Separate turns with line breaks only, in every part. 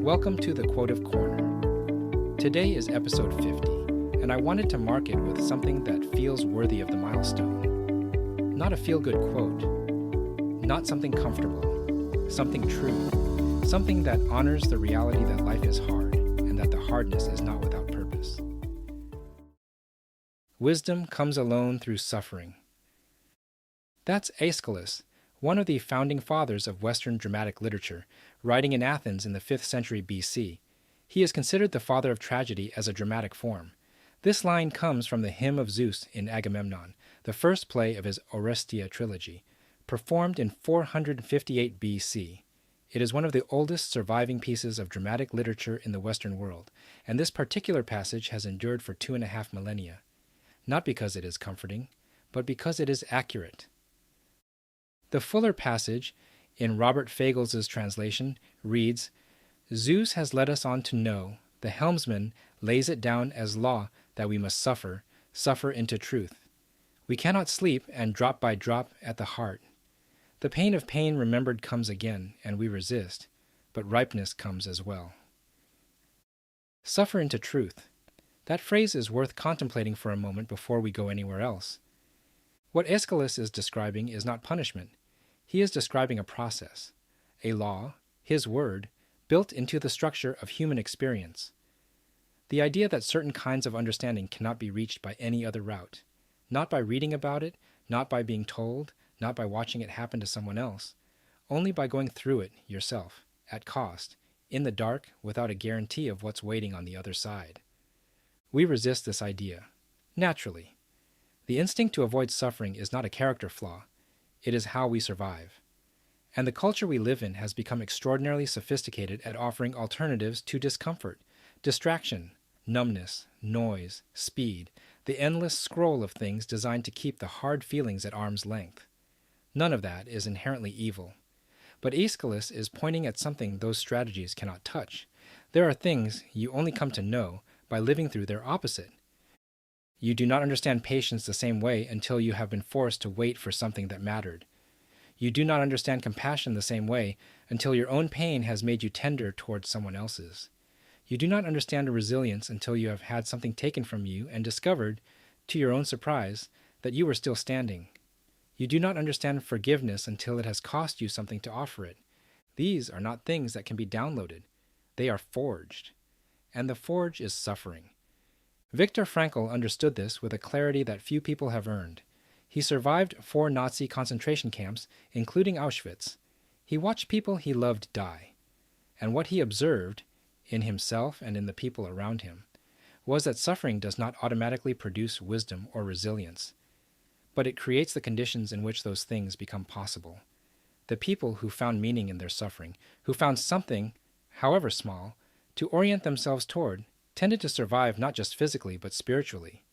Welcome to the Quotive Corner. Today is episode 50, and I wanted to mark it with something that feels worthy of the milestone. Not a feel-good quote, not something comfortable, something true, something that honors the reality that life is hard and that the hardness is not without purpose. Wisdom comes alone through suffering. That's Aeschylus, one of the founding fathers of Western dramatic literature, writing in Athens in the 5th century BC. He is considered the father of tragedy as a dramatic form. This line comes from the Hymn of Zeus in Agamemnon, the first play of his Oresteia trilogy, performed in 458 BC. It is one of the oldest surviving pieces of dramatic literature in the Western world, and this particular passage has endured for 2.5 millennia. Not because it is comforting, but because it is accurate. The fuller passage, in Robert Fagles' translation, reads, "Zeus has led us on to know, the helmsman lays it down as law that we must suffer into truth. We cannot sleep and drop by drop at the heart. The pain of pain remembered comes again, and we resist, but ripeness comes as well." Suffer into truth. That phrase is worth contemplating for a moment before we go anywhere else. What Aeschylus is describing is not punishment. He is describing a process, a law, his word, built into the structure of human experience. The idea that certain kinds of understanding cannot be reached by any other route, not by reading about it, not by being told, not by watching it happen to someone else, only by going through it yourself, at cost, in the dark, without a guarantee of what's waiting on the other side. We resist this idea, naturally. The instinct to avoid suffering is not a character flaw. It is how we survive. And the culture we live in has become extraordinarily sophisticated at offering alternatives to discomfort, distraction, numbness, noise, speed, the endless scroll of things designed to keep the hard feelings at arm's length. None of that is inherently evil. But Aeschylus is pointing at something those strategies cannot touch. There are things you only come to know by living through their opposite. You do not understand patience the same way until you have been forced to wait for something that mattered. You do not understand compassion the same way until your own pain has made you tender towards someone else's. You do not understand resilience until you have had something taken from you and discovered, to your own surprise, that you were still standing. You do not understand forgiveness until it has cost you something to offer it. These are not things that can be downloaded. They are forged. And the forge is suffering. Viktor Frankl understood this with a clarity that few people have earned. He survived 4 Nazi concentration camps, including Auschwitz. He watched people he loved die. And what he observed, in himself and in the people around him, was that suffering does not automatically produce wisdom or resilience, but it creates the conditions in which those things become possible. The people who found meaning in their suffering, who found something, however small, to orient themselves toward, tended to survive not just physically but spiritually.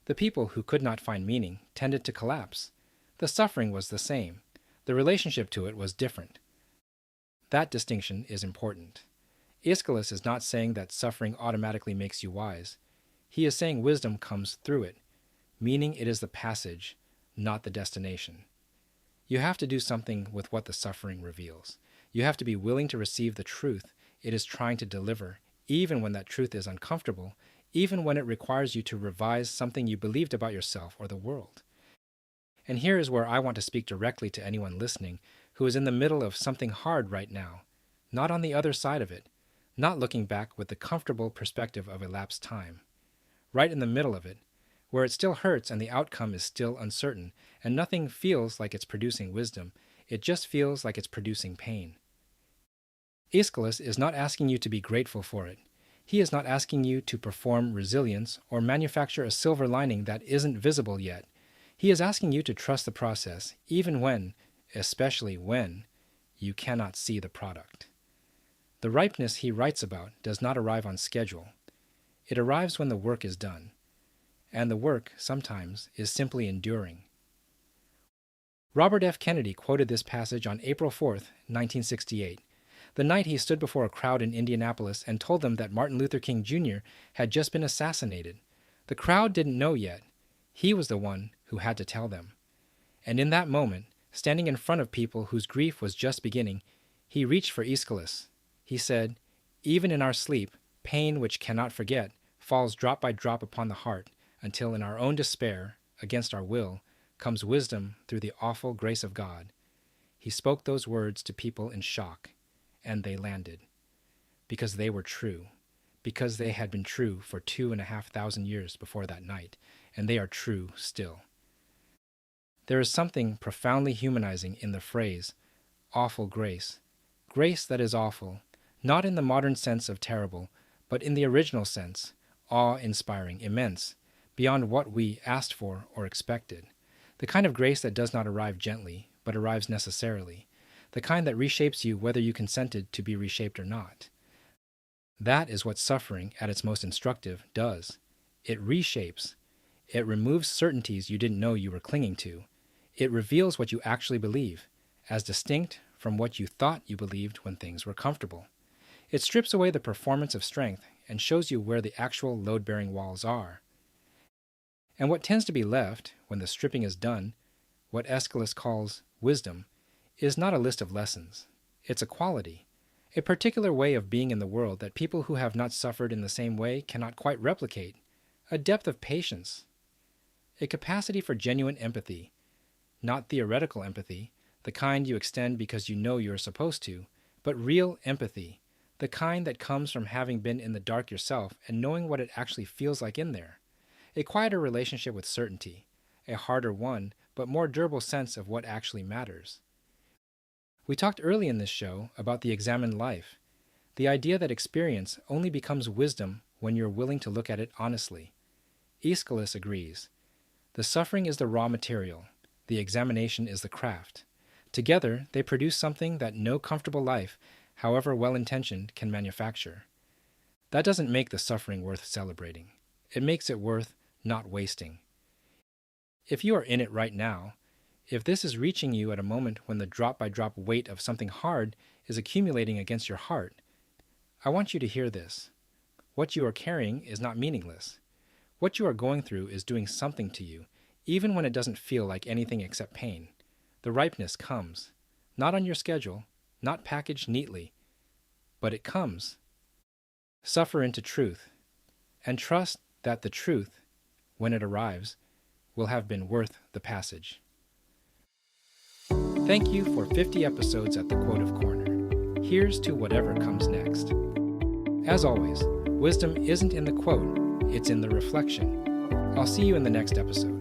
The people who could not find meaning tended to collapse. The suffering was the same. The relationship to it was different. That distinction is important. Aeschylus is not saying that suffering automatically makes you wise. He is saying wisdom comes through it, meaning it is the passage, not the destination. You have to do something with what the suffering reveals. You have to be willing to receive the truth it is trying to deliver, even when that truth is uncomfortable, even when it requires you to revise something you believed about yourself or the world. And here is where I want to speak directly to anyone listening who is in the middle of something hard right now, not on the other side of it, not looking back with the comfortable perspective of elapsed time. Right in the middle of it, where it still hurts and the outcome is still uncertain, and nothing feels like it's producing wisdom, it just feels like it's producing pain. Aeschylus is not asking you to be grateful for it. He is not asking you to perform resilience or manufacture a silver lining that isn't visible yet. He is asking you to trust the process, even when, especially when, you cannot see the product. The ripeness he writes about does not arrive on schedule. It arrives when the work is done. And the work, sometimes, is simply enduring. Robert F. Kennedy quoted this passage on April 4th, 1968. The night he stood before a crowd in Indianapolis and told them that Martin Luther King Jr. had just been assassinated. The crowd didn't know yet. He was the one who had to tell them. And in that moment, standing in front of people whose grief was just beginning, he reached for Aeschylus. He said, Even in our sleep, pain which cannot forget falls drop by drop upon the heart, until in our own despair, against our will, comes wisdom through the awful grace of God. He spoke those words to people in shock, and they landed. Because they were true. Because they had been true for 2,500 years before that night, and they are true still. There is something profoundly humanizing in the phrase, awful grace. Grace that is awful, not in the modern sense of terrible, but in the original sense, awe-inspiring, immense, beyond what we asked for or expected. The kind of grace that does not arrive gently, but arrives necessarily. The kind that reshapes you whether you consented to be reshaped or not. That is what suffering, at its most instructive, does. It reshapes. It removes certainties you didn't know you were clinging to. It reveals what you actually believe, as distinct from what you thought you believed when things were comfortable. It strips away the performance of strength and shows you where the actual load-bearing walls are. And what tends to be left, when the stripping is done, what Aeschylus calls wisdom, is not a list of lessons. It's a quality, a particular way of being in the world that people who have not suffered in the same way cannot quite replicate, a depth of patience, a capacity for genuine empathy, not theoretical empathy, the kind you extend because you know you are supposed to, but real empathy, the kind that comes from having been in the dark yourself and knowing what it actually feels like in there. A quieter relationship with certainty, a harder one, but more durable sense of what actually matters. We talked early in this show about the examined life, the idea that experience only becomes wisdom when you're willing to look at it honestly. Aeschylus agrees. The suffering is the raw material, the examination is the craft. Together, they produce something that no comfortable life, however well-intentioned, can manufacture. That doesn't make the suffering worth celebrating. It makes it worth not wasting. If you are in it right now, if this is reaching you at a moment when the drop-by-drop weight of something hard is accumulating against your heart, I want you to hear this. What you are carrying is not meaningless. What you are going through is doing something to you, even when it doesn't feel like anything except pain. The ripeness comes, not on your schedule, not packaged neatly, but it comes. Suffer into truth, and trust that the truth, when it arrives, will have been worth the passage. Thank you for 50 episodes at the Quotive Corner. Here's to whatever comes next. As always, wisdom isn't in the quote, it's in the reflection. I'll see you in the next episode.